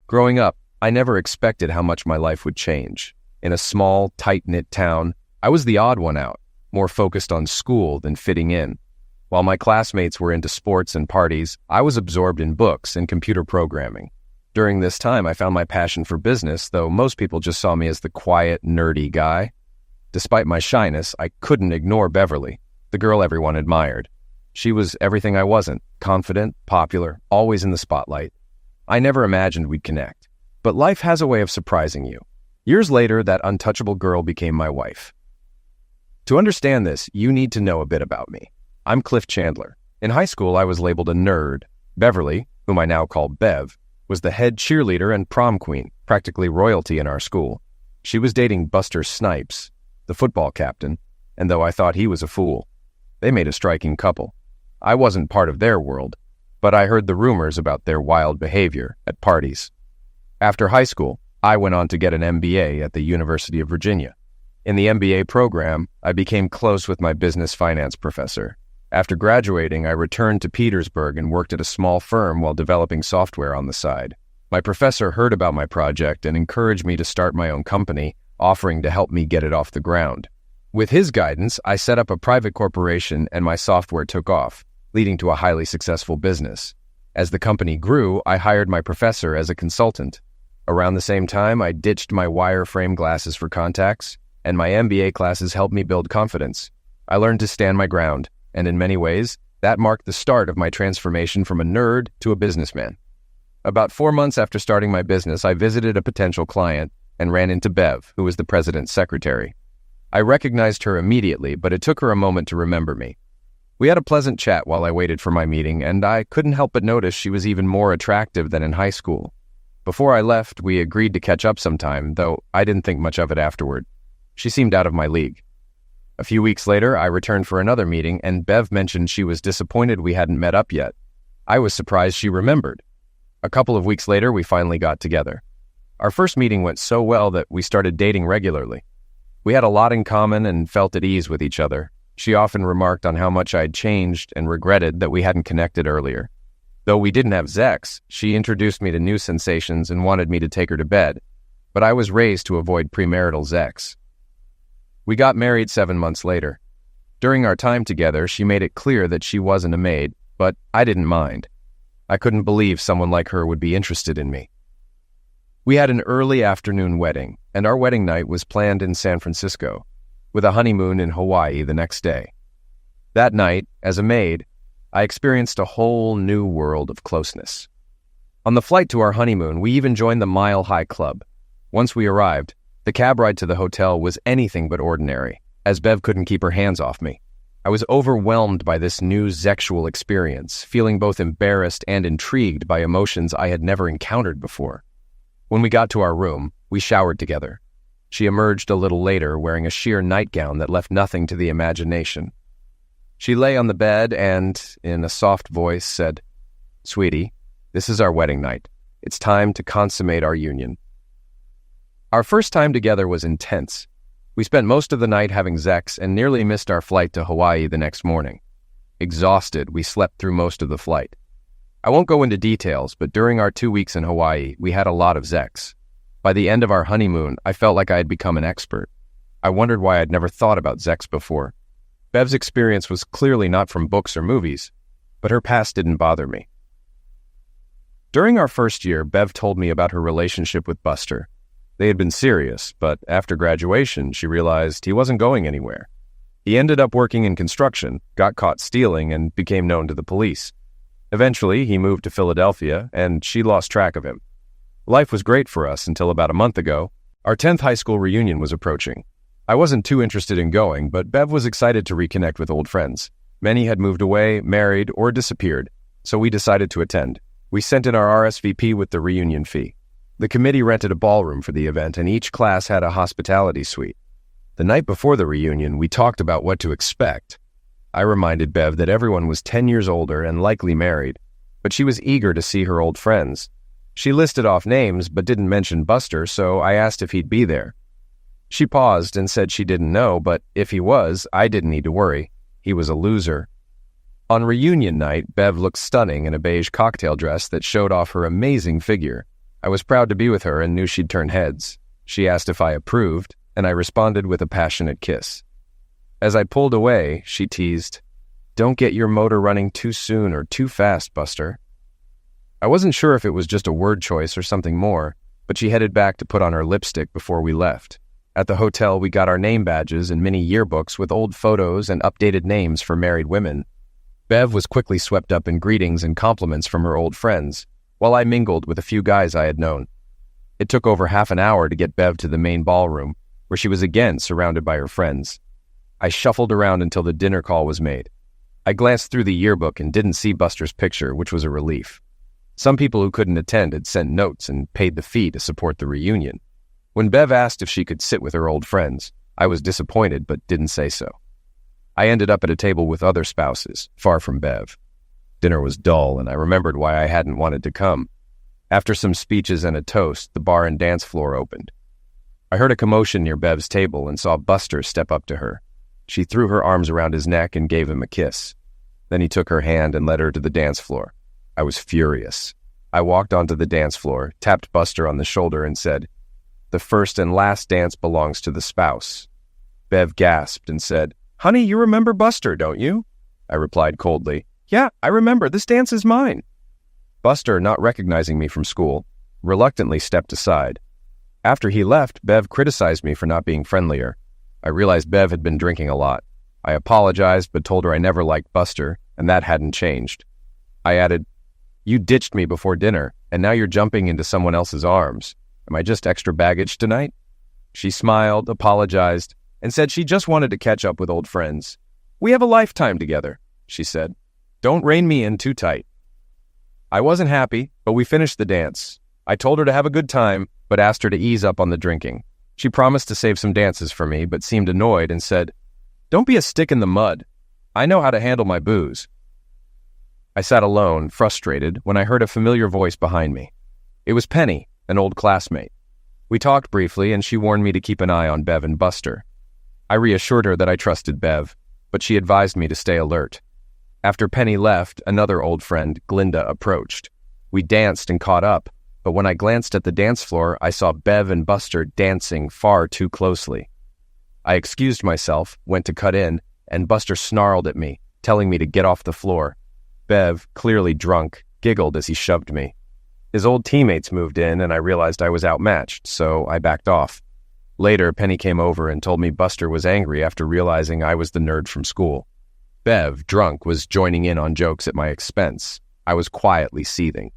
Growing up, I never expected how much my life would change. In a small, tight-knit town, I was the odd one out, more focused on school than fitting in. While my classmates were into sports and parties, I was absorbed in books and computer programming. During this time, I found my passion for business, though most people just saw me as the quiet, nerdy guy. Despite my shyness, I couldn't ignore Beverly, the girl everyone admired. She was everything I wasn't: confident, popular, always in the spotlight. I never imagined we'd connect. But life has a way of surprising you. Years later, that untouchable girl became my wife. To understand this, you need to know a bit about me. I'm Cliff Chandler. In high school, I was labeled a nerd. Beverly, whom I now call Bev, was the head cheerleader and prom queen, practically royalty in our school. She was dating Buster Snipes, the football captain, and though I thought he was a fool, they made a striking couple. I wasn't part of their world, but I heard the rumors about their wild behavior at parties. After high school, I went on to get an MBA at the University of Virginia. In the MBA program, I became close with my business finance professor. After graduating, I returned to Petersburg and worked at a small firm while developing software on the side. My professor heard about my project and encouraged me to start my own company, offering to help me get it off the ground. With his guidance, I set up a private corporation and my software took off, leading to a highly successful business. As the company grew, I hired my professor as a consultant. Around the same time, I ditched my wireframe glasses for contacts, and my MBA classes helped me build confidence. I learned to stand my ground, and in many ways, that marked the start of my transformation from a nerd to a businessman. About 4 months after starting my business, I visited a potential client and ran into Bev, who was the president's secretary. I recognized her immediately, but it took her a moment to remember me. We had a pleasant chat while I waited for my meeting, and I couldn't help but notice she was even more attractive than in high school. Before I left, we agreed to catch up sometime, though I didn't think much of it afterward. She seemed out of my league. A few weeks later, I returned for another meeting, and Bev mentioned she was disappointed we hadn't met up yet. I was surprised she remembered. A couple of weeks later, we finally got together. Our first meeting went so well that we started dating regularly. We had a lot in common and felt at ease with each other. She often remarked on how much I'd changed and regretted that we hadn't connected earlier. Though we didn't have sex, she introduced me to new sensations and wanted me to take her to bed, but I was raised to avoid premarital sex. We got married 7 months later. During our time together, she made it clear that she wasn't a maid, but I didn't mind. I couldn't believe someone like her would be interested in me. We had an early afternoon wedding, and our wedding night was planned in San Francisco, with a honeymoon in Hawaii the next day. That night, as a maid, I experienced a whole new world of closeness. On the flight to our honeymoon, we even joined the Mile High Club. Once we arrived, the cab ride to the hotel was anything but ordinary, as Bev couldn't keep her hands off me. I was overwhelmed by this new sexual experience, feeling both embarrassed and intrigued by emotions I had never encountered before. When we got to our room, we showered together. She emerged a little later wearing a sheer nightgown that left nothing to the imagination. She lay on the bed and, in a soft voice, said, "Sweetie, this is our wedding night. It's time to consummate our union." Our first time together was intense. We spent most of the night having sex and nearly missed our flight to Hawaii the next morning. Exhausted, we slept through most of the flight. I won't go into details, but during our 2 weeks in Hawaii, we had a lot of sex. By the end of our honeymoon, I felt like I had become an expert. I wondered why I'd never thought about sex before. Bev's experience was clearly not from books or movies, but her past didn't bother me. During our first year, Bev told me about her relationship with Buster. They had been serious, but after graduation, she realized he wasn't going anywhere. He ended up working in construction, got caught stealing, and became known to the police. Eventually, he moved to Philadelphia, and she lost track of him. Life was great for us until about a month ago. Our 10th high school reunion was approaching. I wasn't too interested in going, but Bev was excited to reconnect with old friends. Many had moved away, married, or disappeared, so we decided to attend. We sent in our RSVP with the reunion fee. The committee rented a ballroom for the event, and each class had a hospitality suite. The night before the reunion, we talked about what to expect. I reminded Bev that everyone was 10 years older and likely married, but she was eager to see her old friends. She listed off names but didn't mention Buster, so I asked if he'd be there. She paused and said she didn't know, but if he was, I didn't need to worry. He was a loser. On reunion night, Bev looked stunning in a beige cocktail dress that showed off her amazing figure. I was proud to be with her and knew she'd turn heads. She asked if I approved, and I responded with a passionate kiss. As I pulled away, she teased, "Don't get your motor running too soon or too fast, Buster." I wasn't sure if it was just a word choice or something more, but she headed back to put on her lipstick before we left. At the hotel, we got our name badges and mini yearbooks with old photos and updated names for married women. Bev was quickly swept up in greetings and compliments from her old friends, while I mingled with a few guys I had known. It took over half an hour to get Bev to the main ballroom, where she was again surrounded by her friends. I shuffled around until the dinner call was made. I glanced through the yearbook and didn't see Buster's picture, which was a relief. Some people who couldn't attend had sent notes and paid the fee to support the reunion. When Bev asked if she could sit with her old friends, I was disappointed but didn't say so. I ended up at a table with other spouses, far from Bev. Dinner was dull, and I remembered why I hadn't wanted to come. After some speeches and a toast, the bar and dance floor opened. I heard a commotion near Bev's table and saw Buster step up to her. She threw her arms around his neck and gave him a kiss. Then he took her hand and led her to the dance floor. I was furious. I walked onto the dance floor, tapped Buster on the shoulder, and said, "The first and last dance belongs to the spouse." Bev gasped and said, "Honey, you remember Buster, don't you?" I replied coldly, "Yeah, I remember. This dance is mine." Buster, not recognizing me from school, reluctantly stepped aside. After he left, Bev criticized me for not being friendlier. I realized Bev had been drinking a lot. I apologized, but told her I never liked Buster, and that hadn't changed. I added, "You ditched me before dinner, and now you're jumping into someone else's arms. Am I just extra baggage tonight?" She smiled, apologized, and said she just wanted to catch up with old friends. "We have a lifetime together," she said. "Don't rein me in too tight." I wasn't happy, but we finished the dance. I told her to have a good time, but asked her to ease up on the drinking. She promised to save some dances for me, but seemed annoyed and said, "Don't be a stick in the mud. I know how to handle my booze." I sat alone, frustrated, when I heard a familiar voice behind me. It was Penny, an old classmate. We talked briefly, and she warned me to keep an eye on Bev and Buster. I reassured her that I trusted Bev, but she advised me to stay alert. After Penny left, another old friend, Glinda, approached. We danced and caught up, but when I glanced at the dance floor, I saw Bev and Buster dancing far too closely. I excused myself, went to cut in, and Buster snarled at me, telling me to get off the floor. Bev, clearly drunk, giggled as he shoved me. His old teammates moved in, and I realized I was outmatched, so I backed off. Later, Penny came over and told me Buster was angry after realizing I was the nerd from school. Bev, drunk, was joining in on jokes at my expense. I was quietly seething.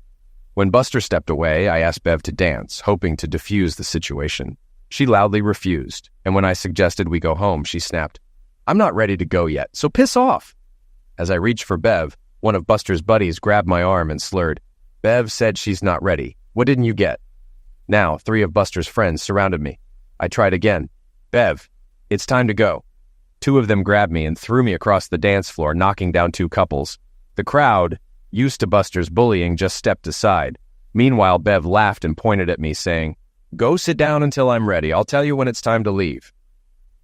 When Buster stepped away, I asked Bev to dance, hoping to defuse the situation. She loudly refused, and when I suggested we go home, she snapped, "I'm not ready to go yet, so piss off." As I reached for Bev, one of Buster's buddies grabbed my arm and slurred, "Bev said she's not ready. What didn't you get?" Now, 3 of Buster's friends surrounded me. I tried again. "Bev, it's time to go." 2 of them grabbed me and threw me across the dance floor, knocking down 2 couples. The crowd, used to Buster's bullying, just stepped aside. Meanwhile, Bev laughed and pointed at me, saying, "Go sit down until I'm ready. I'll tell you when it's time to leave."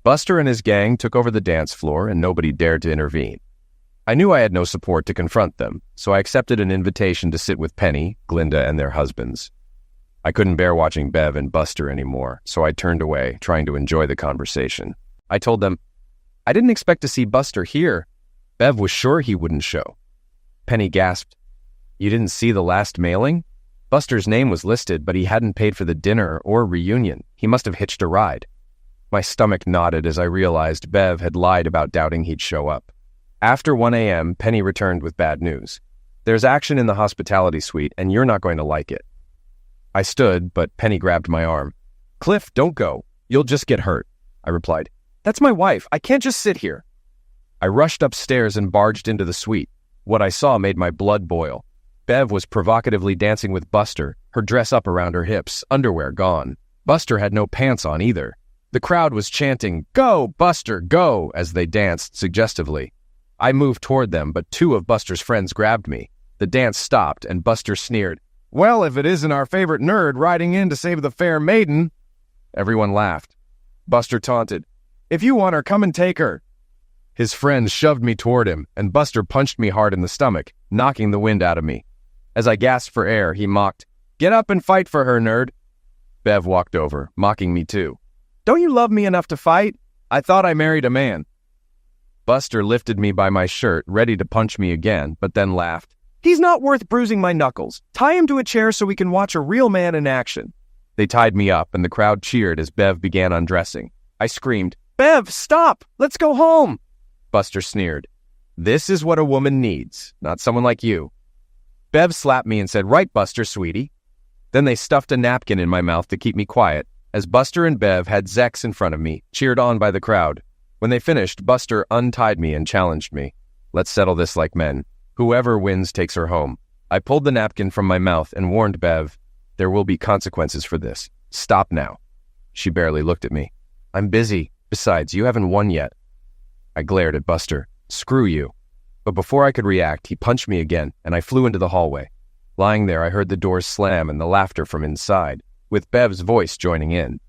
Buster and his gang took over the dance floor, and nobody dared to intervene. I knew I had no support to confront them, so I accepted an invitation to sit with Penny, Glinda, and their husbands. I couldn't bear watching Bev and Buster anymore, so I turned away, trying to enjoy the conversation. I told them, "I didn't expect to see Buster here. Bev was sure he wouldn't show." Penny gasped, "You didn't see the last mailing? Buster's name was listed, but he hadn't paid for the dinner or reunion. He must have hitched a ride." My stomach knotted as I realized Bev had lied about doubting he'd show up. After 1 a.m., Penny returned with bad news. "There's action in the hospitality suite, and you're not going to like it." I stood, but Penny grabbed my arm. "Cliff, don't go. You'll just get hurt," I replied. "That's my wife. I can't just sit here." I rushed upstairs and barged into the suite. What I saw made my blood boil. Bev was provocatively dancing with Buster, her dress up around her hips, underwear gone. Buster had no pants on either. The crowd was chanting, "Go, Buster, go," as they danced suggestively. I moved toward them, but 2 of Buster's friends grabbed me. The dance stopped, and Buster sneered, "Well, if it isn't our favorite nerd riding in to save the fair maiden." Everyone laughed. Buster taunted, "If you want her, come and take her." His friends shoved me toward him, and Buster punched me hard in the stomach, knocking the wind out of me. As I gasped for air, he mocked, Get up and fight for her, nerd. Bev walked over, mocking me too. Don't you love me enough to fight? I thought I married a man. Buster lifted me by my shirt, ready to punch me again, but then laughed. He's not worth bruising my knuckles. Tie him to a chair so we can watch a real man in action. They tied me up, and the crowd cheered as Bev began undressing. I screamed, Bev, stop! Let's go home! Buster sneered. This is what a woman needs, not someone like you. Bev slapped me and said, Right, Buster, sweetie. Then they stuffed a napkin in my mouth to keep me quiet, as Buster and Bev had Zex in front of me, cheered on by the crowd. When they finished, Buster untied me and challenged me. Let's settle this like men. Whoever wins takes her home. I pulled the napkin from my mouth and warned Bev, there will be consequences for this. Stop now. She barely looked at me. I'm busy. Besides, you haven't won yet. I glared at Buster. Screw you. But before I could react, he punched me again, and I flew into the hallway. Lying there, I heard the doors slam and the laughter from inside, with Bev's voice joining in.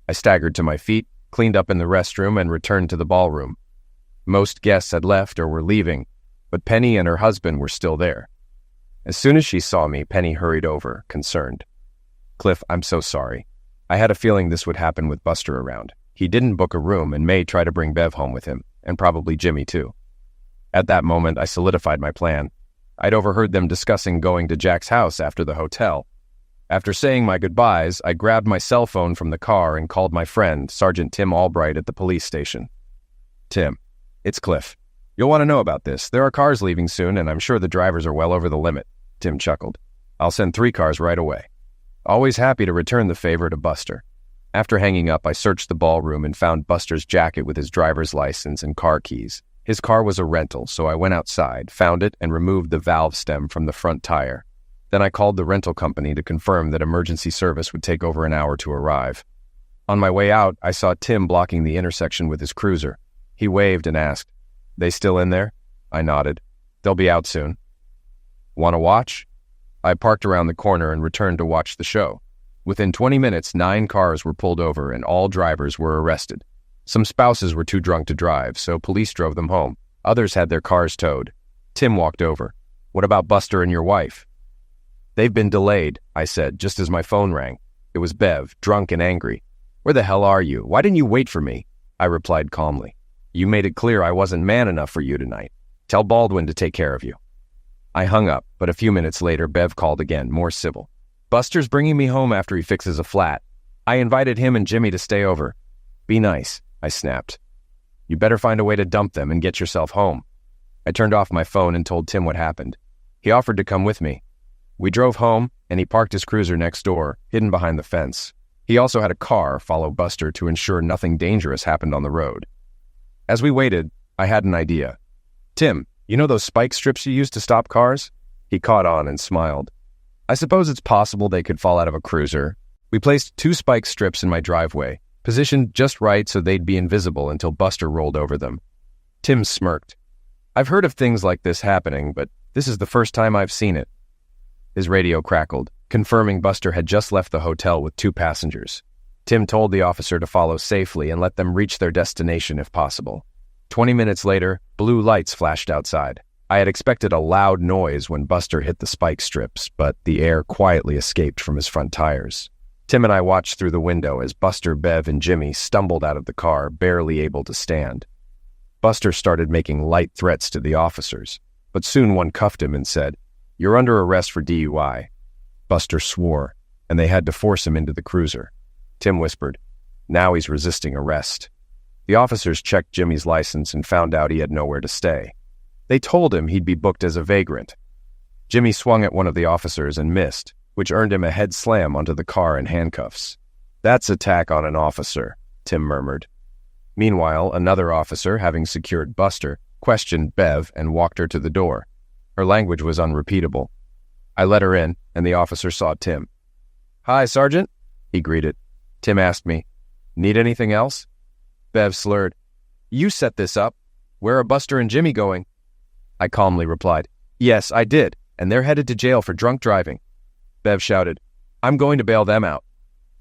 I staggered to my feet, cleaned up in the restroom, and returned to the ballroom. Most guests had left or were leaving, but Penny and her husband were still there. As soon as she saw me, Penny hurried over, concerned. Cliff, I'm so sorry. I had a feeling this would happen with Buster around. He didn't book a room and may try to bring Bev home with him, and probably Jimmy too. At that moment, I solidified my plan. I'd overheard them discussing going to Jack's house after the hotel. After saying my goodbyes, I grabbed my cell phone from the car and called my friend, Sergeant Tim Albright at the police station. Tim, it's Cliff. You'll want to know about this. There are cars leaving soon, and I'm sure the drivers are well over the limit. Tim chuckled. I'll send 3 cars right away. Always happy to return the favor to Buster. After hanging up, I searched the ballroom and found Buster's jacket with his driver's license and car keys. His car was a rental, so I went outside, found it, and removed the valve stem from the front tire. Then I called the rental company to confirm that emergency service would take over an hour to arrive. On my way out, I saw Tim blocking the intersection with his cruiser. He waved and asked, They still in there? I nodded. They'll be out soon. Want to watch? I parked around the corner and returned to watch the show. Within 20 minutes, 9 cars were pulled over and all drivers were arrested. Some spouses were too drunk to drive, so police drove them home. Others had their cars towed. Tim walked over. What about Buster and your wife? They've been delayed, I said, just as my phone rang. It was Bev, drunk and angry. Where the hell are you? Why didn't you wait for me? I replied calmly. You made it clear I wasn't man enough for you tonight. Tell Baldwin to take care of you. I hung up, but a few minutes later, Bev called again, more civil. Buster's bringing me home after he fixes a flat. I invited him and Jimmy to stay over. Be nice, I snapped. You better find a way to dump them and get yourself home. I turned off my phone and told Tim what happened. He offered to come with me. We drove home, and he parked his cruiser next door, hidden behind the fence. He also had a car follow Buster to ensure nothing dangerous happened on the road. As we waited, I had an idea. Tim, you know those spike strips you use to stop cars? He caught on and smiled. I suppose it's possible they could fall out of a cruiser. We placed 2 spike strips in my driveway, positioned just right so they'd be invisible until Buster rolled over them. Tim smirked. I've heard of things like this happening, but this is the first time I've seen it. His radio crackled, confirming Buster had just left the hotel with 2 passengers. Tim told the officer to follow safely and let them reach their destination if possible. 20 minutes later, blue lights flashed outside. I had expected a loud noise when Buster hit the spike strips, but the air quietly escaped from his front tires. Tim and I watched through the window as Buster, Bev, and Jimmy stumbled out of the car, barely able to stand. Buster started making light threats to the officers, but soon one cuffed him and said, You're under arrest for DUI. Buster swore, and they had to force him into the cruiser. Tim whispered, Now he's resisting arrest. The officers checked Jimmy's license and found out he had nowhere to stay. They told him he'd be booked as a vagrant. Jimmy swung at one of the officers and missed, which earned him a head slam onto the car in handcuffs. That's attack on an officer, Tim murmured. Meanwhile, another officer, having secured Buster, questioned Bev and walked her to the door. Her language was unrepeatable. I let her in, and the officer saw Tim. Hi, Sergeant, he greeted. Tim asked me, Need anything else? Bev slurred, You set this up. Where are Buster and Jimmy going? I calmly replied, Yes, I did, and they're headed to jail for drunk driving. Bev shouted, I'm going to bail them out.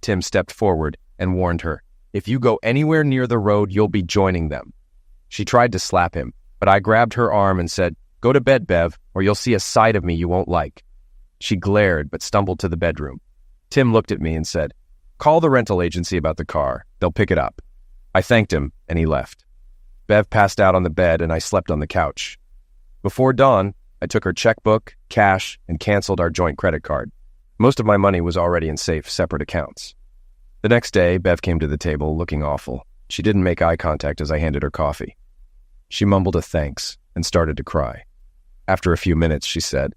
Tim stepped forward and warned her, If you go anywhere near the road, you'll be joining them. She tried to slap him, but I grabbed her arm and said, Go to bed, Bev, or you'll see a side of me you won't like. She glared but stumbled to the bedroom. Tim looked at me and said, "Call the rental agency about the car. They'll pick it up." I thanked him, and he left. Bev passed out on the bed, and I slept on the couch. Before dawn, I took her checkbook, cash, and canceled our joint credit card. Most of my money was already in safe, separate accounts. The next day, Bev came to the table looking awful. She didn't make eye contact as I handed her coffee. She mumbled a thanks and started to cry. After a few minutes, she said,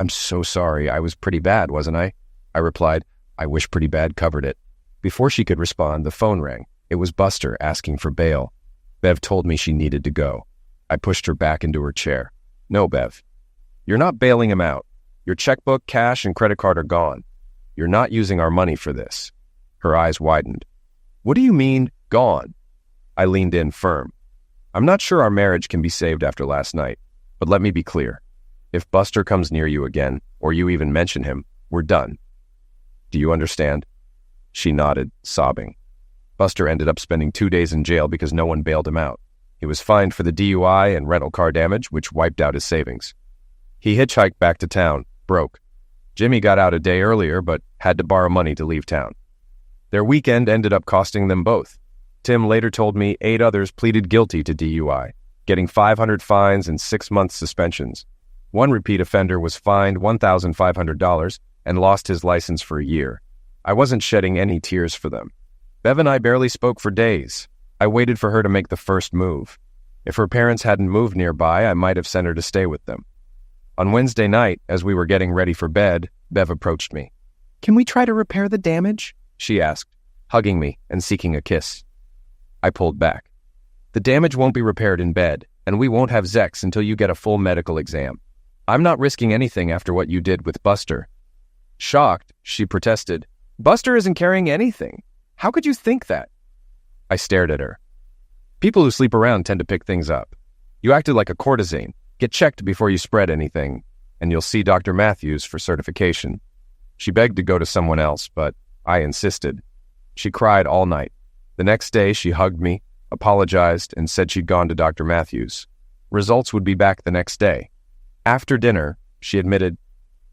"I'm so sorry. I was pretty bad, wasn't I?" I replied, "I wish pretty bad covered it." Before she could respond, the phone rang. It was Buster asking for bail. Bev told me she needed to go. I pushed her back into her chair. "No, Bev. You're not bailing him out. Your checkbook, cash, and credit card are gone. You're not using our money for this." Her eyes widened. "What do you mean, gone?" I leaned in firm. "I'm not sure our marriage can be saved after last night, but let me be clear. If Buster comes near you again, or you even mention him, we're done. Do you understand?" She nodded, sobbing. Buster ended up spending 2 days in jail because no one bailed him out. He was fined for the DUI and rental car damage, which wiped out his savings. He hitchhiked back to town, broke. Jimmy got out a day earlier, but had to borrow money to leave town. Their weekend ended up costing them both. Tim later told me 8 others pleaded guilty to DUI, getting 500 fines and 6-month suspensions. One repeat offender was fined $1,500 and lost his license for a year. I wasn't shedding any tears for them. Bev and I barely spoke for days. I waited for her to make the first move. If her parents hadn't moved nearby, I might have sent her to stay with them. On Wednesday night, as we were getting ready for bed, Bev approached me. "Can we try to repair the damage?" she asked, hugging me and seeking a kiss. I pulled back. "The damage won't be repaired in bed, and we won't have Zex until you get a full medical exam. I'm not risking anything after what you did with Buster." Shocked, she protested, "Buster isn't carrying anything. How could you think that?" I stared at her. "People who sleep around tend to pick things up. You acted like a courtesan. Get checked before you spread anything, and you'll see Dr. Matthews for certification." She begged to go to someone else, but I insisted. She cried all night. The next day, she hugged me, apologized, and said she'd gone to Dr. Matthews. Results would be back the next day. After dinner, she admitted,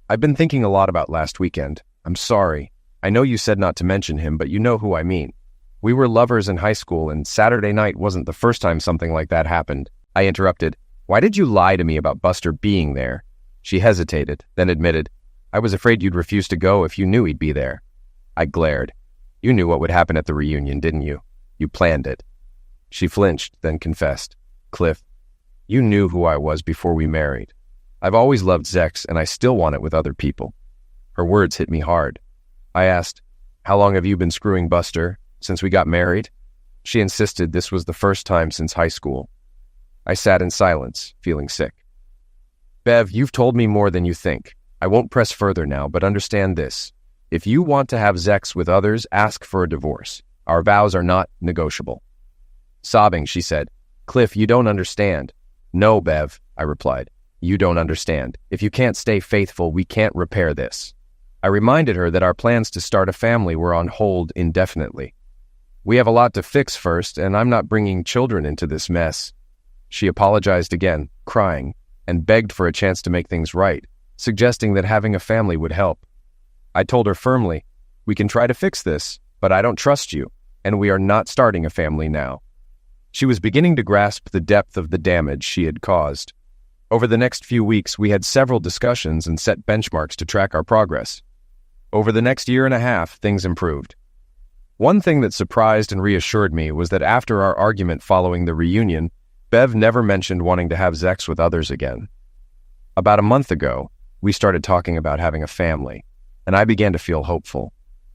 "I've been thinking a lot about last weekend. I'm sorry. I know you said not to mention him, but you know who I mean. We were lovers in high school, and Saturday night wasn't the first time something like that happened." I interrupted, "Why did you lie to me about Buster being there?" She hesitated, then admitted, "I was afraid you'd refuse to go if you knew he'd be there." I glared. "You knew what would happen at the reunion, didn't you? You planned it." She flinched, then confessed, "Cliff, you knew who I was before we married. I've always loved Zex, and I still want it with other people." Her words hit me hard. I asked, "How long have you been screwing Buster? Since we got married?" She insisted this was the first time since high school. I sat in silence, feeling sick. "Bev, you've told me more than you think. I won't press further now, but understand this. If you want to have Zex with others, ask for a divorce. Our vows are not negotiable." Sobbing, she said, "Cliff, you don't understand." "No, Bev," I replied. "You don't understand. If you can't stay faithful, we can't repair this." I reminded her that our plans to start a family were on hold indefinitely. "We have a lot to fix first, and I'm not bringing children into this mess." She apologized again, crying, and begged for a chance to make things right, suggesting that having a family would help. I told her firmly, "We can try to fix this, but I don't trust you, and we are not starting a family now." She was beginning to grasp the depth of the damage she had caused. Over the next few weeks, we had several discussions and set benchmarks to track our progress. Over the next year and a half, things improved. One thing that surprised and reassured me was that after our argument following the reunion, Bev never mentioned wanting to have Zex with others again. About a month ago, we started talking about having a family, and I began to feel hopeful.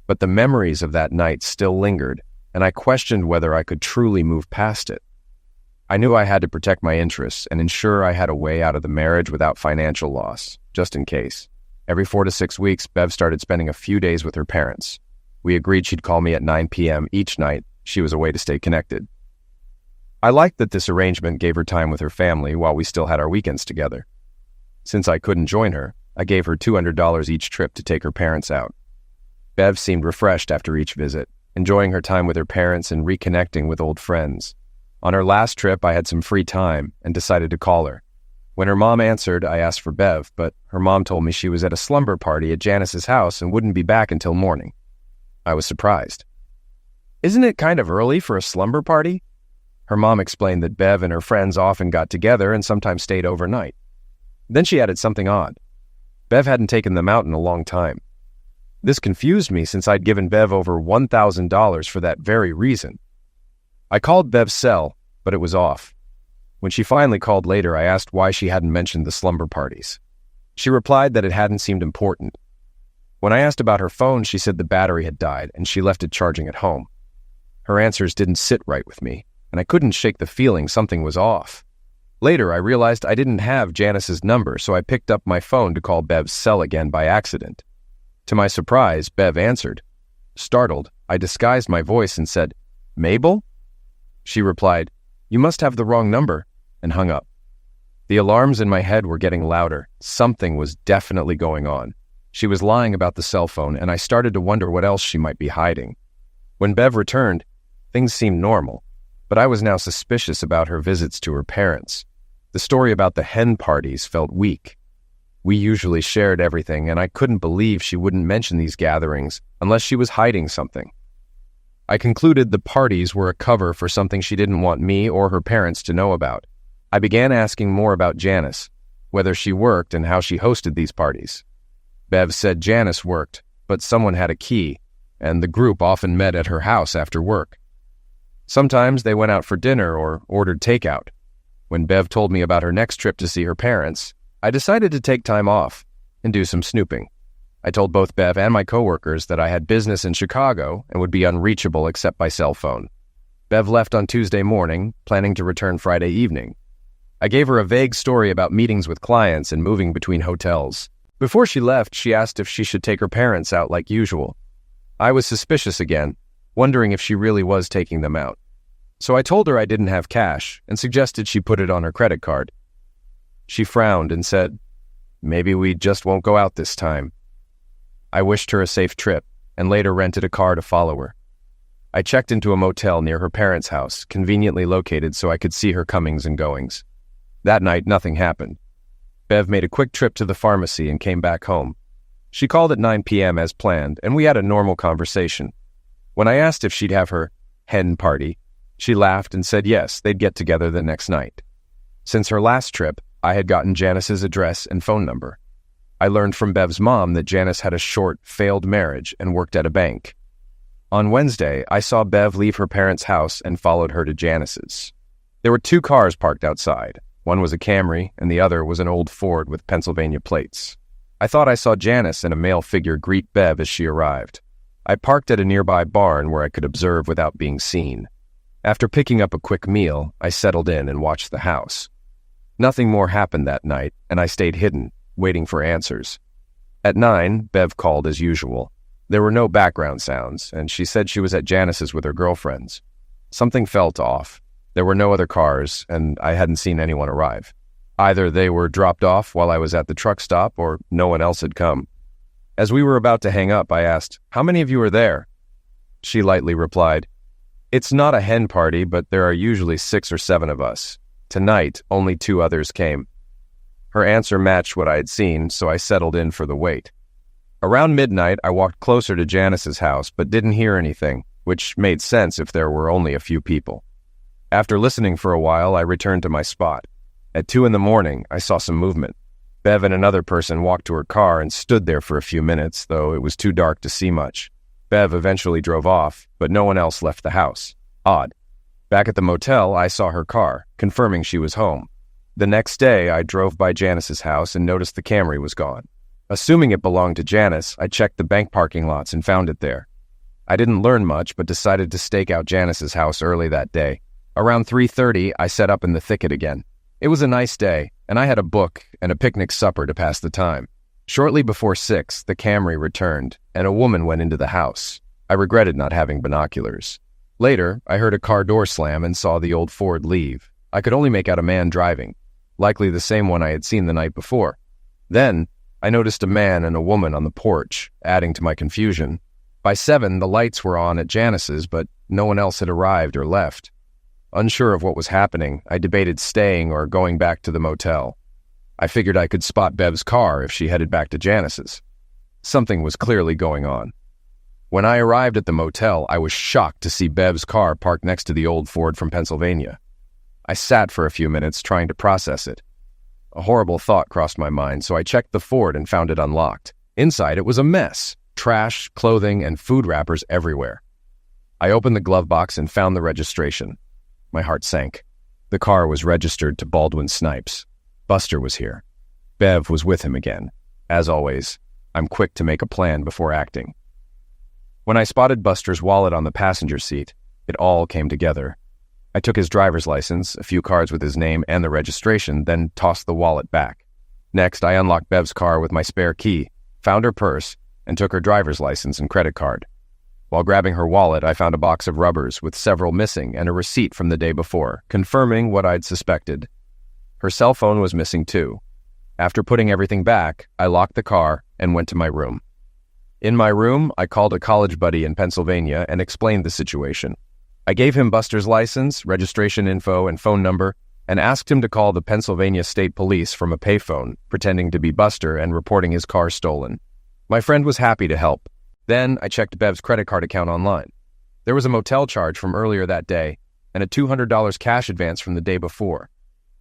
But the memories of that night still lingered, and I questioned whether I could truly move past it. I knew I had to protect my interests and ensure I had a way out of the marriage without financial loss, just in case. Every 4 to 6 weeks, Bev started spending a few days with her parents. We agreed she'd call me at 9 p.m. each night. She was a way to stay connected. I liked that this arrangement gave her time with her family while we still had our weekends together. Since I couldn't join her, I gave her $200 each trip to take her parents out. Bev seemed refreshed after each visit, enjoying her time with her parents and reconnecting with old friends. On her last trip, I had some free time and decided to call her. When her mom answered, I asked for Bev, but her mom told me she was at a slumber party at Janice's house and wouldn't be back until morning. I was surprised. "Isn't it kind of early for a slumber party?" Her mom explained that Bev and her friends often got together and sometimes stayed overnight. Then she added something odd. Bev hadn't taken them out in a long time. This confused me since I'd given Bev over $1,000 for that very reason. I called Bev's cell, but it was off. When she finally called later, I asked why she hadn't mentioned the slumber parties. She replied that it hadn't seemed important. When I asked about her phone, she said the battery had died and she left it charging at home. Her answers didn't sit right with me, and I couldn't shake the feeling something was off. Later, I realized I didn't have Janice's number, so I picked up my phone to call Bev's cell again by accident. To my surprise, Bev answered. Startled, I disguised my voice and said, "Mabel?" She replied, "You must have the wrong number," and hung up. The alarms in my head were getting louder. Something was definitely going on. She was lying about the cell phone, and I started to wonder what else she might be hiding. When Bev returned, things seemed normal, but I was now suspicious about her visits to her parents. The story about the hen parties felt weak. We usually shared everything, and I couldn't believe she wouldn't mention these gatherings unless she was hiding something. I concluded the parties were a cover for something she didn't want me or her parents to know about. I began asking more about Janice, whether she worked and how she hosted these parties. Bev said Janice worked, but someone had a key, and the group often met at her house after work. Sometimes they went out for dinner or ordered takeout. When Bev told me about her next trip to see her parents, I decided to take time off and do some snooping. I told both Bev and my coworkers that I had business in Chicago and would be unreachable except by cell phone. Bev left on Tuesday morning, planning to return Friday evening. I gave her a vague story about meetings with clients and moving between hotels. Before she left, she asked if she should take her parents out like usual. I was suspicious again, wondering if she really was taking them out. So I told her I didn't have cash and suggested she put it on her credit card. She frowned and said, "Maybe we just won't go out this time." I wished her a safe trip and later rented a car to follow her. I checked into a motel near her parents' house, conveniently located so I could see her comings and goings. That night, nothing happened. Bev made a quick trip to the pharmacy and came back home. She called at 9 p.m. as planned, and we had a normal conversation. When I asked if she'd have her hen party, she laughed and said yes, they'd get together the next night. Since her last trip, I had gotten Janice's address and phone number. I learned from Bev's mom that Janice had a short, failed marriage and worked at a bank. On Wednesday, I saw Bev leave her parents' house and followed her to Janice's. There were 2 cars parked outside. One was a Camry, and the other was an old Ford with Pennsylvania plates. I thought I saw Janice and a male figure greet Bev as she arrived. I parked at a nearby barn where I could observe without being seen. After picking up a quick meal, I settled in and watched the house. Nothing more happened that night, and I stayed hidden, waiting for answers. At 9, Bev called as usual. There were no background sounds, and she said she was at Janice's with her girlfriends. Something felt off. There were no other cars, and I hadn't seen anyone arrive. Either they were dropped off while I was at the truck stop, or no one else had come. As we were about to hang up, I asked, "How many of you are there?" She lightly replied, "It's not a hen party, but there are usually 6 or 7 of us. Tonight, only 2 others came." Her answer matched what I had seen, so I settled in for the wait. Around midnight, I walked closer to Janice's house, but didn't hear anything, which made sense if there were only a few people. After listening for a while, I returned to my spot. At 2 in the morning, I saw some movement. Bev and another person walked to her car and stood there for a few minutes, though it was too dark to see much. Bev eventually drove off, but no one else left the house. Odd. Back at the motel, I saw her car, confirming she was home. The next day, I drove by Janice's house and noticed the Camry was gone. Assuming it belonged to Janice, I checked the bank parking lots and found it there. I didn't learn much, but decided to stake out Janice's house early that day. Around 3:30, I set up in the thicket again. It was a nice day, and I had a book and a picnic supper to pass the time. Shortly before 6, the Camry returned, and a woman went into the house. I regretted not having binoculars. Later, I heard a car door slam and saw the old Ford leave. I could only make out a man driving, likely the same one I had seen the night before. Then, I noticed a man and a woman on the porch, adding to my confusion. By 7, the lights were on at Janice's, but no one else had arrived or left. Unsure of what was happening, I debated staying or going back to the motel. I figured I could spot Bev's car if she headed back to Janice's. Something was clearly going on. When I arrived at the motel, I was shocked to see Bev's car parked next to the old Ford from Pennsylvania. I sat for a few minutes trying to process it. A horrible thought crossed my mind, so I checked the Ford and found it unlocked. Inside, it was a mess. Trash, clothing, and food wrappers everywhere. I opened the glove box and found the registration. My heart sank. The car was registered to Baldwin Snipes. Buster was here. Bev was with him again. As always, I'm quick to make a plan before acting. When I spotted Buster's wallet on the passenger seat, it all came together. I took his driver's license, a few cards with his name and the registration, then tossed the wallet back. Next, I unlocked Bev's car with my spare key, found her purse, and took her driver's license and credit card. While grabbing her wallet, I found a box of rubbers with several missing and a receipt from the day before, confirming what I'd suspected. Her cell phone was missing too. After putting everything back, I locked the car and went to my room. In my room, I called a college buddy in Pennsylvania and explained the situation. I gave him Buster's license, registration info, and phone number, and asked him to call the Pennsylvania State Police from a payphone, pretending to be Buster and reporting his car stolen. My friend was happy to help. Then I checked Bev's credit card account online. There was a motel charge from earlier that day and a $200 cash advance from the day before.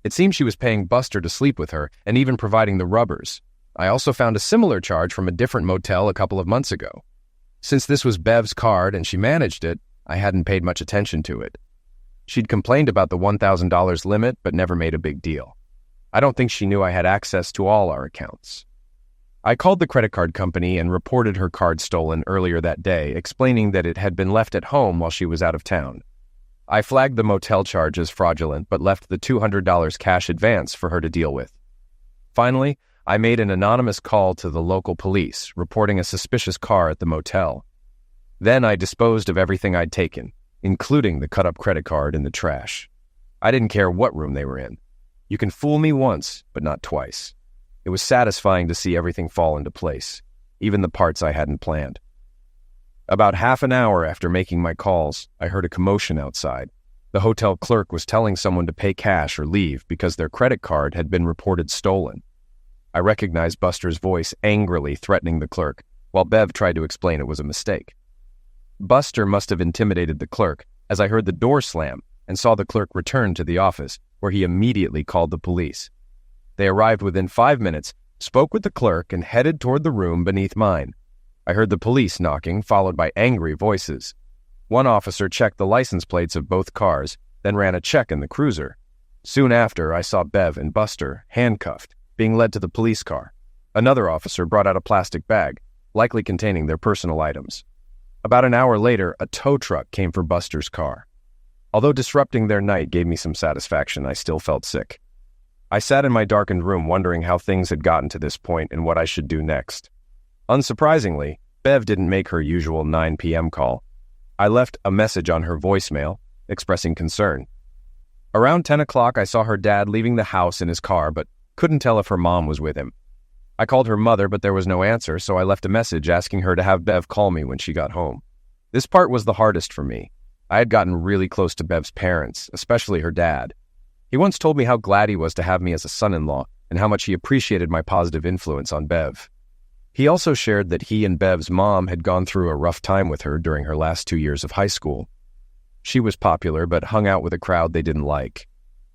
It seemed she was paying Buster to sleep with her and even providing the rubbers. I also found a similar charge from a different motel a couple of months ago. Since this was Bev's card and she managed it, I hadn't paid much attention to it. She'd complained about the $1,000 limit but never made a big deal. I don't think she knew I had access to all our accounts. I called the credit card company and reported her card stolen earlier that day, explaining that it had been left at home while she was out of town. I flagged the motel charge as fraudulent but left the $200 cash advance for her to deal with. Finally, I made an anonymous call to the local police, reporting a suspicious car at the motel. Then I disposed of everything I'd taken, including the cut-up credit card in the trash. I didn't care what room they were in. You can fool me once, but not twice. It was satisfying to see everything fall into place, even the parts I hadn't planned. About half an hour after making my calls, I heard a commotion outside. The hotel clerk was telling someone to pay cash or leave because their credit card had been reported stolen. I recognized Buster's voice angrily threatening the clerk, while Bev tried to explain it was a mistake. Buster must have intimidated the clerk, as I heard the door slam and saw the clerk return to the office, where he immediately called the police. They arrived within 5 minutes, spoke with the clerk, and headed toward the room beneath mine. I heard the police knocking, followed by angry voices. One officer checked the license plates of both cars, then ran a check in the cruiser. Soon after, I saw Bev and Buster, handcuffed, being led to the police car. Another officer brought out a plastic bag, likely containing their personal items. About an hour later, a tow truck came for Buster's car. Although disrupting their night gave me some satisfaction, I still felt sick. I sat in my darkened room wondering how things had gotten to this point and what I should do next. Unsurprisingly, Bev didn't make her usual 9 p.m. call. I left a message on her voicemail, expressing concern. Around 10 o'clock, I saw her dad leaving the house in his car, but couldn't tell if her mom was with him. I called her mother, but there was no answer, so I left a message asking her to have Bev call me when she got home. This part was the hardest for me. I had gotten really close to Bev's parents, especially her dad. He once told me how glad he was to have me as a son-in-law and how much he appreciated my positive influence on Bev. He also shared that he and Bev's mom had gone through a rough time with her during her last 2 years of high school. She was popular but hung out with a crowd they didn't like.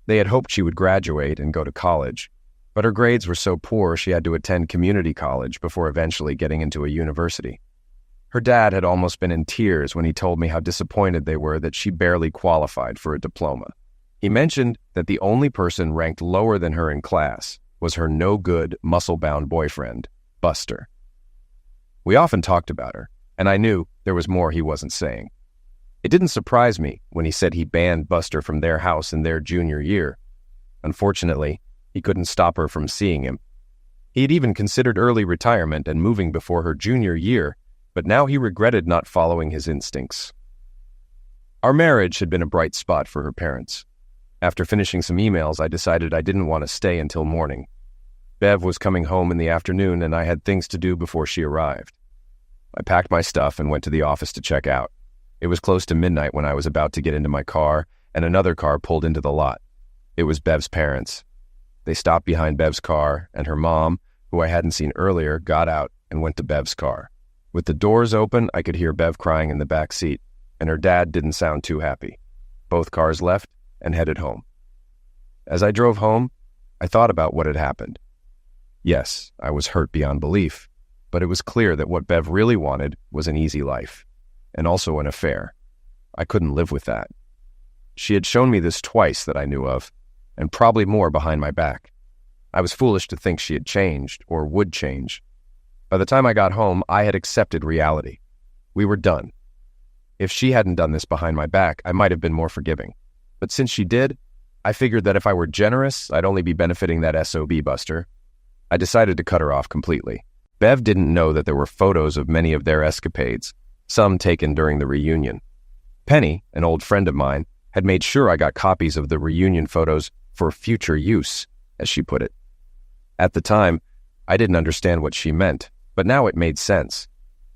They had hoped she would graduate and go to college, but her grades were so poor she had to attend community college before eventually getting into a university. Her dad had almost been in tears when he told me how disappointed they were that she barely qualified for a diploma. He mentioned that the only person ranked lower than her in class was her no-good, muscle-bound boyfriend, Buster. We often talked about her, and I knew there was more he wasn't saying. It didn't surprise me when he said he banned Buster from their house in their junior year. Unfortunately, he couldn't stop her from seeing him. He had even considered early retirement and moving before her junior year, but now he regretted not following his instincts. Our marriage had been a bright spot for her parents. After finishing some emails, I decided I didn't want to stay until morning. Bev was coming home in the afternoon, and I had things to do before she arrived. I packed my stuff and went to the office to check out. It was close to midnight when I was about to get into my car, and another car pulled into the lot. It was Bev's parents. They stopped behind Bev's car, and her mom, who I hadn't seen earlier, got out and went to Bev's car. With the doors open, I could hear Bev crying in the back seat, and her dad didn't sound too happy. Both cars left and headed home. As I drove home, I thought about what had happened. Yes, I was hurt beyond belief, but it was clear that what Bev really wanted was an easy life, and also an affair. I couldn't live with that. She had shown me this twice that I knew of, and probably more behind my back. I was foolish to think she had changed, or would change. By the time I got home, I had accepted reality. We were done. If she hadn't done this behind my back, I might have been more forgiving. But since she did, I figured that if I were generous, I'd only be benefiting that SOB buster. I decided to cut her off completely. Bev didn't know that there were photos of many of their escapades, some taken during the reunion. Penny, an old friend of mine, had made sure I got copies of the reunion photos for future use, as she put it. At the time, I didn't understand what she meant, but now it made sense.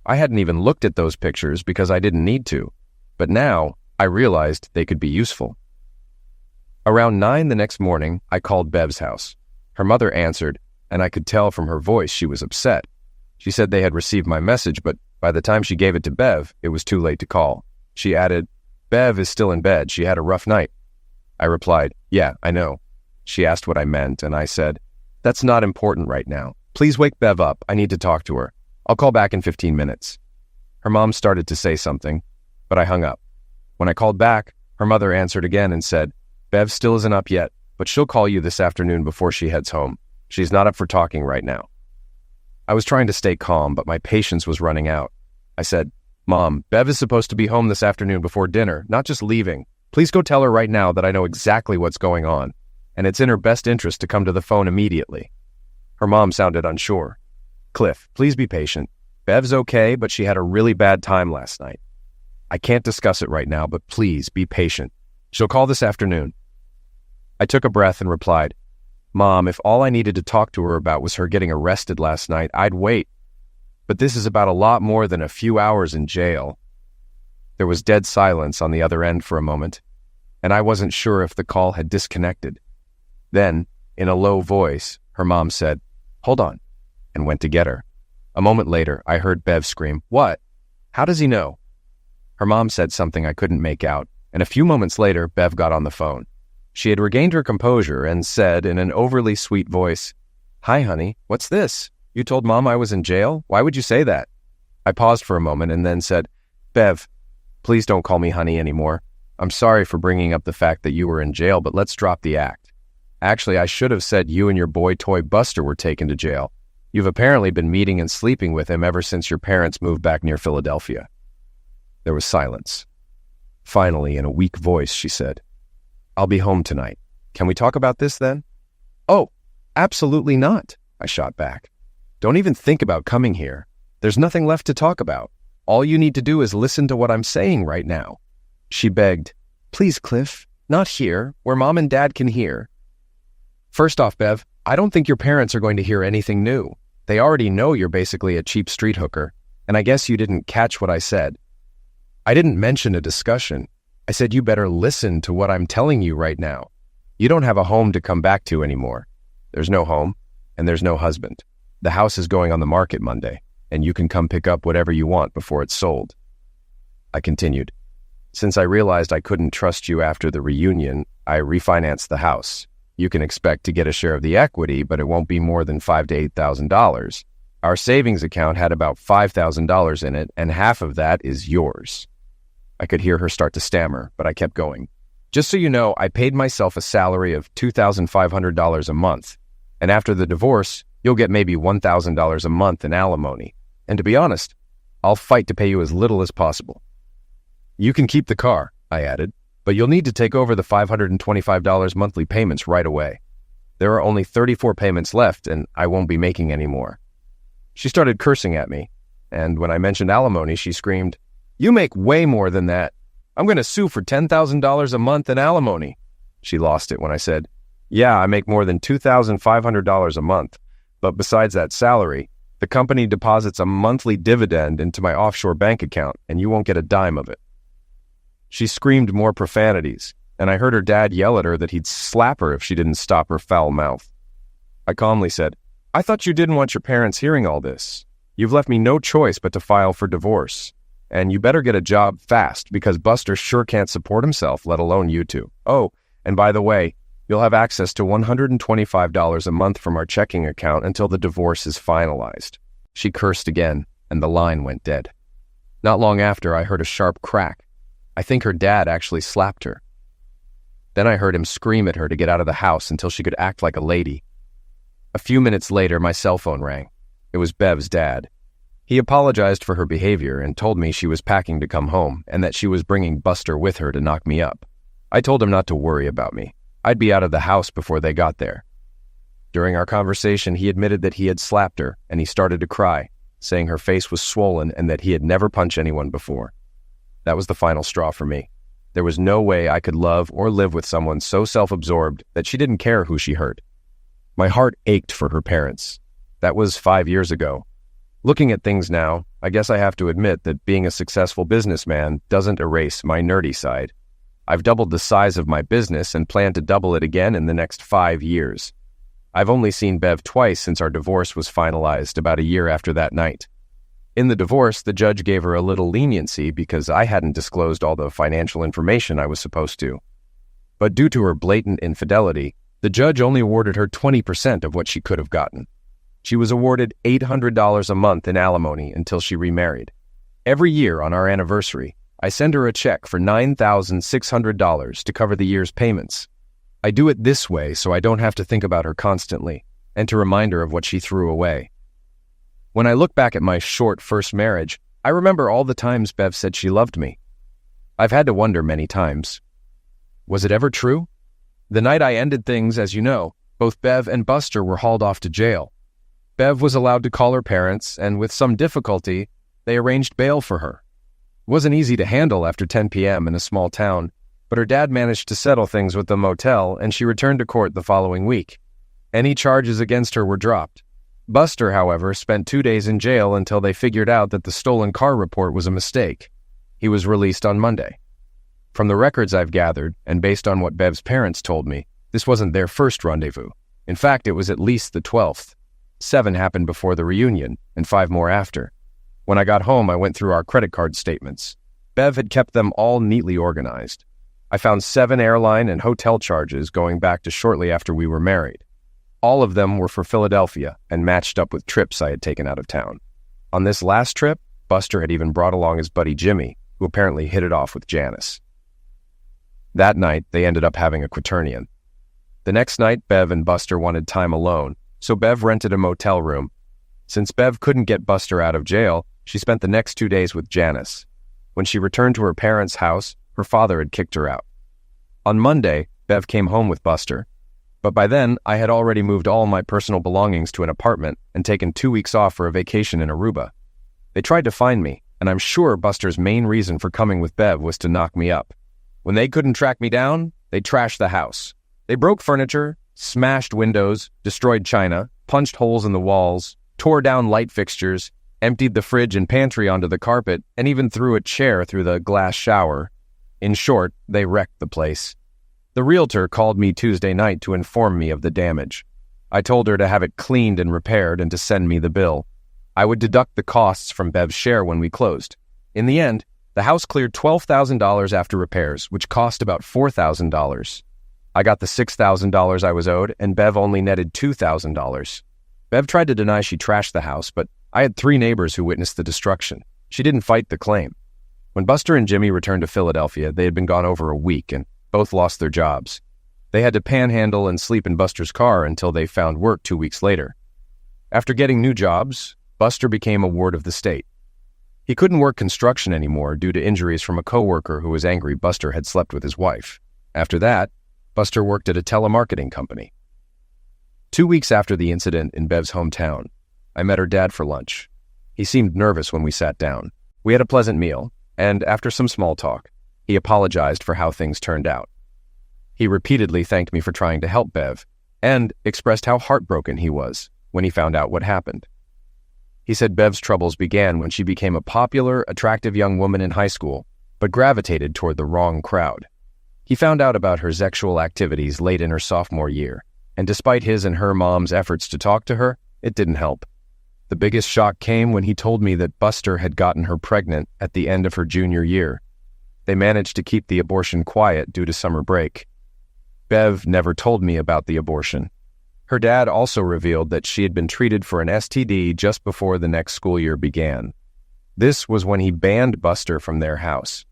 I hadn't even looked at those pictures because I didn't need to, but now I realized they could be useful. Around 9 the next morning, I called Bev's house. Her mother answered, and I could tell from her voice she was upset. She said they had received my message, but by the time she gave it to Bev, it was too late to call. She added, "Bev is still in bed. She had a rough night." I replied, "Yeah, I know." She asked what I meant, and I said, "That's not important right now. Please wake Bev up. I need to talk to her. I'll call back in 15 minutes. Her mom started to say something, but I hung up. When I called back, her mother answered again and said, "Bev still isn't up yet, but she'll call you this afternoon before she heads home. She's not up for talking right now." I was trying to stay calm, but my patience was running out. I said, "Mom, Bev is supposed to be home this afternoon before dinner, not just leaving. Please go tell her right now that I know exactly what's going on, and it's in her best interest to come to the phone immediately." Her mom sounded unsure. "Cliff, please be patient. Bev's okay, but she had a really bad time last night. I can't discuss it right now, but please be patient. She'll call this afternoon." I took a breath and replied, "Mom, if all I needed to talk to her about was her getting arrested last night, I'd wait. But this is about a lot more than a few hours in jail." There was dead silence on the other end for a moment, and I wasn't sure if the call had disconnected. Then, in a low voice, her mom said, "Hold on," and went to get her. A moment later, I heard Bev scream, "What? How does he know?" Her mom said something I couldn't make out, and a few moments later, Bev got on the phone. She had regained her composure and said in an overly sweet voice, "Hi, honey, what's this? You told Mom I was in jail? Why would you say that?" I paused for a moment and then said, "Bev, please don't call me honey anymore. I'm sorry for bringing up the fact that you were in jail, but let's drop the act. Actually, I should have said you and your boy toy Buster were taken to jail. You've apparently been meeting and sleeping with him ever since your parents moved back near Philadelphia." There was silence. Finally, in a weak voice, she said, "I'll be home tonight. Can we talk about this then?" "Oh, absolutely not," I shot back. "Don't even think about coming here. There's nothing left to talk about. All you need to do is listen to what I'm saying right now." She begged, "Please, Cliff, not here, where Mom and Dad can hear." "First off, Bev, I don't think your parents are going to hear anything new. They already know you're basically a cheap street hooker, and I guess you didn't catch what I said. I didn't mention a discussion. I said you better listen to what I'm telling you right now. You don't have a home to come back to anymore. There's no home, and there's no husband. The house is going on the market Monday, and you can come pick up whatever you want before it's sold." I continued, "Since I realized I couldn't trust you after the reunion, I refinanced the house. You can expect to get a share of the equity, but it won't be more than $5,000 to $8,000. Our savings account had about $5,000 in it, and half of that is yours." I could hear her start to stammer, but I kept going. "Just so you know, I paid myself a salary of $2,500 a month, and after the divorce, you'll get maybe $1,000 a month in alimony. And to be honest, I'll fight to pay you as little as possible. You can keep the car," I added, "but you'll need to take over the $525 monthly payments right away. There are only 34 payments left, and I won't be making any more." She started cursing at me, and when I mentioned alimony, she screamed, "You make way more than that. I'm going to sue for $10,000 a month in alimony." She lost it when I said, "Yeah, I make more than $2,500 a month, but besides that salary, the company deposits a monthly dividend into my offshore bank account, and you won't get a dime of it." She screamed more profanities, and I heard her dad yell at her that he'd slap her if she didn't stop her foul mouth. I calmly said, "I thought you didn't want your parents hearing all this. You've left me no choice but to file for divorce. And you better get a job fast because Buster sure can't support himself, let alone you two. Oh, and by the way, you'll have access to $125 a month from our checking account until the divorce is finalized." She cursed again, and the line went dead. Not long after, I heard a sharp crack. I think her dad actually slapped her. Then I heard him scream at her to get out of the house until she could act like a lady. A few minutes later, my cell phone rang. It was Bev's dad. He apologized for her behavior and told me she was packing to come home and that she was bringing Buster with her to knock me up. I told him not to worry about me. I'd be out of the house before they got there. During our conversation, he admitted that he had slapped her, and he started to cry, saying her face was swollen and that he had never punched anyone before. That was the final straw for me. There was no way I could love or live with someone so self-absorbed that she didn't care who she hurt. My heart ached for her parents. That was 5 years ago. Looking at things now, I guess I have to admit that being a successful businessman doesn't erase my nerdy side. I've doubled the size of my business and plan to double it again in the next 5 years. I've only seen Bev twice since our divorce was finalized about a year after that night. In the divorce, the judge gave her a little leniency because I hadn't disclosed all the financial information I was supposed to. But due to her blatant infidelity, the judge only awarded her 20% of what she could have gotten. She was awarded $800 a month in alimony until she remarried. Every year on our anniversary, I send her a check for $9,600 to cover the year's payments. I do it this way so I don't have to think about her constantly and to remind her of what she threw away. When I look back at my short first marriage, I remember all the times Bev said she loved me. I've had to wonder many times, was it ever true? The night I ended things, as you know, both Bev and Buster were hauled off to jail. Bev was allowed to call her parents, and with some difficulty, they arranged bail for her. It wasn't easy to handle after 10 p.m. in a small town, but her dad managed to settle things with the motel, and she returned to court the following week. Any charges against her were dropped. Buster, however, spent 2 days in jail until they figured out that the stolen car report was a mistake. He was released on Monday. From the records I've gathered, and based on what Bev's parents told me, this wasn't their first rendezvous. In fact, it was at least the 12th. 7 happened before the reunion, and 5 more after. When I got home, I went through our credit card statements. Bev had kept them all neatly organized. I found 7 airline and hotel charges going back to shortly after we were married. All of them were for Philadelphia and matched up with trips I had taken out of town. On this last trip, Buster had even brought along his buddy Jimmy, who apparently hit it off with Janice. That night, they ended up having a quaternion. The next night, Bev and Buster wanted time alone, so Bev rented a motel room. Since Bev couldn't get Buster out of jail, she spent the next 2 days with Janice. When she returned to her parents' house, her father had kicked her out. On Monday, Bev came home with Buster. But by then, I had already moved all my personal belongings to an apartment and taken 2 weeks off for a vacation in Aruba. They tried to find me, and I'm sure Buster's main reason for coming with Bev was to knock me up. When they couldn't track me down, they trashed the house. They broke furniture, smashed windows, destroyed china, punched holes in the walls, tore down light fixtures, emptied the fridge and pantry onto the carpet, and even threw a chair through the glass shower. In short, they wrecked the place. The realtor called me Tuesday night to inform me of the damage. I told her to have it cleaned and repaired and to send me the bill. I would deduct the costs from Bev's share when we closed. In the end, the house cleared $12,000 after repairs, which cost about $4,000. I got the $6,000 I was owed, and Bev only netted $2,000. Bev tried to deny she trashed the house, but I had 3 neighbors who witnessed the destruction. She didn't fight the claim. When Buster and Jimmy returned to Philadelphia, they had been gone over a week, and both lost their jobs. They had to panhandle and sleep in Buster's car until they found work 2 weeks later. After getting new jobs, Buster became a ward of the state. He couldn't work construction anymore due to injuries from a coworker who was angry Buster had slept with his wife. After that, Buster worked at a telemarketing company. 2 weeks after the incident in Bev's hometown, I met her dad for lunch. He seemed nervous when we sat down. We had a pleasant meal, and after some small talk, he apologized for how things turned out. He repeatedly thanked me for trying to help Bev, and expressed how heartbroken he was when he found out what happened. He said Bev's troubles began when she became a popular, attractive young woman in high school, but gravitated toward the wrong crowd. He found out about her sexual activities late in her sophomore year, and despite his and her mom's efforts to talk to her, it didn't help. The biggest shock came when he told me that Buster had gotten her pregnant at the end of her junior year. They managed to keep the abortion quiet due to summer break. Bev never told me about the abortion. Her dad also revealed that she had been treated for an STD just before the next school year began. This was when he banned Buster from their house.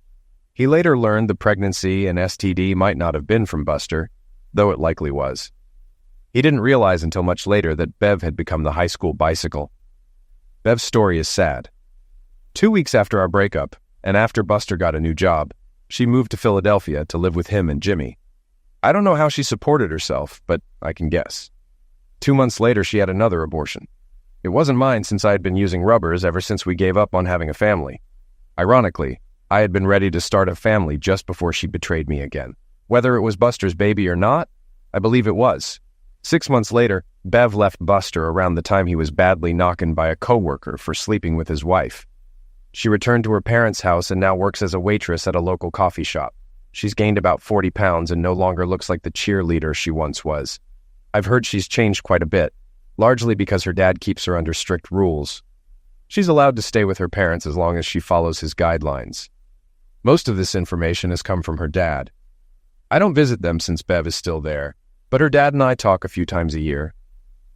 He later learned the pregnancy and STD might not have been from Buster, though it likely was. He didn't realize until much later that Bev had become the high school bicycle. Bev's story is sad. 2 weeks after our breakup, and after Buster got a new job, she moved to Philadelphia to live with him and Jimmy. I don't know how she supported herself, but I can guess. 2 months later, she had another abortion. It wasn't mine since I had been using rubbers ever since we gave up on having a family. Ironically, I had been ready to start a family just before she betrayed me again. Whether it was Buster's baby or not, I believe it was. 6 months later, Bev left Buster around the time he was badly knocked by a coworker for sleeping with his wife. She returned to her parents' house and now works as a waitress at a local coffee shop. She's gained about 40 pounds and no longer looks like the cheerleader she once was. I've heard she's changed quite a bit, largely because her dad keeps her under strict rules. She's allowed to stay with her parents as long as she follows his guidelines. Most of this information has come from her dad. I don't visit them since Bev is still there, but her dad and I talk a few times a year.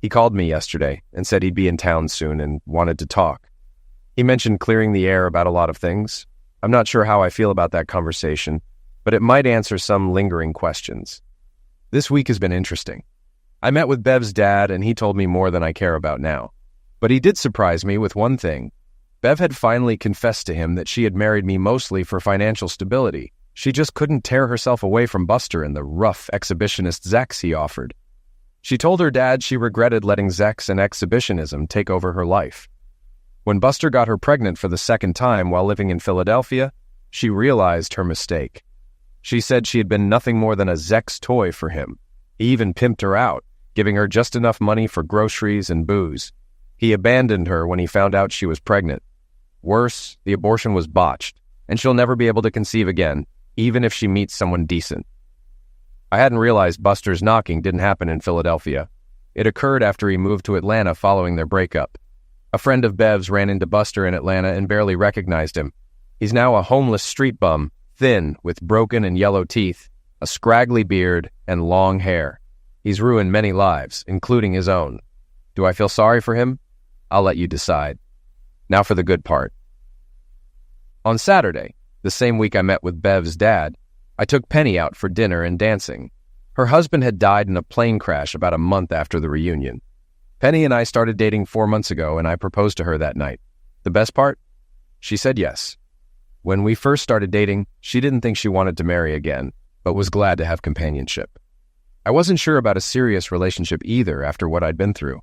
He called me yesterday and said he'd be in town soon and wanted to talk. He mentioned clearing the air about a lot of things. I'm not sure how I feel about that conversation, but it might answer some lingering questions. This week has been interesting. I met with Bev's dad and he told me more than I care about now. But he did surprise me with one thing. Bev had finally confessed to him that she had married me mostly for financial stability. She just couldn't tear herself away from Buster and the rough exhibitionist sex he offered. She told her dad she regretted letting sex and exhibitionism take over her life. When Buster got her pregnant for the second time while living in Philadelphia, she realized her mistake. She said she had been nothing more than a sex toy for him. He even pimped her out, giving her just enough money for groceries and booze. He abandoned her when he found out she was pregnant. Worse, the abortion was botched, and she'll never be able to conceive again, even if she meets someone decent. I hadn't realized Buster's knocking didn't happen in Philadelphia. It occurred after he moved to Atlanta following their breakup. A friend of Bev's ran into Buster in Atlanta and barely recognized him. He's now a homeless street bum, thin, with broken and yellow teeth, a scraggly beard, and long hair. He's ruined many lives, including his own. Do I feel sorry for him? I'll let you decide. Now for the good part. On Saturday, the same week I met with Bev's dad, I took Penny out for dinner and dancing. Her husband had died in a plane crash about a month after the reunion. Penny and I started dating 4 months ago, and I proposed to her that night. The best part? She said yes. When we first started dating, she didn't think she wanted to marry again, but was glad to have companionship. I wasn't sure about a serious relationship either after what I'd been through.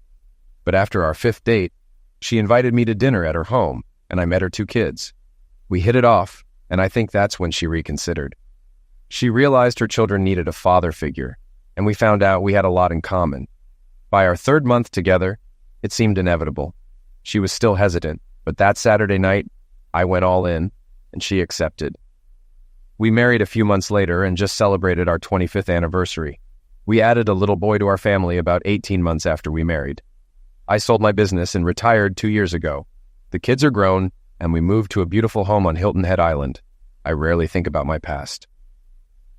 But after our 5th date, she invited me to dinner at her home, and I met her 2 kids. We hit it off, and I think that's when she reconsidered. She realized her children needed a father figure, and we found out we had a lot in common. By our 3rd month together, it seemed inevitable. She was still hesitant, but that Saturday night, I went all in, and she accepted. We married a few months later and just celebrated our 25th anniversary. We added a little boy to our family about 18 months after we married. I sold my business and retired 2 years ago. The kids are grown, and we moved to a beautiful home on Hilton Head Island. I rarely think about my past.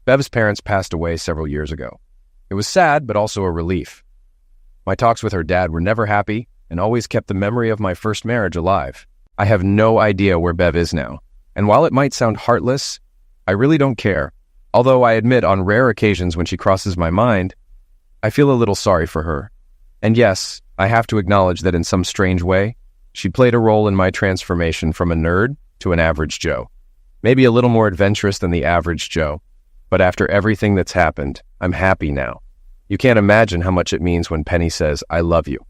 Bev's parents passed away several years ago. It was sad, but also a relief. My talks with her dad were never happy and always kept the memory of my first marriage alive. I have no idea where Bev is now, and while it might sound heartless, I really don't care. Although I admit on rare occasions when she crosses my mind, I feel a little sorry for her. And yes, I have to acknowledge that in some strange way, she played a role in my transformation from a nerd to an average Joe. Maybe a little more adventurous than the average Joe, but after everything that's happened, I'm happy now. You can't imagine how much it means when Penny says, "I love you."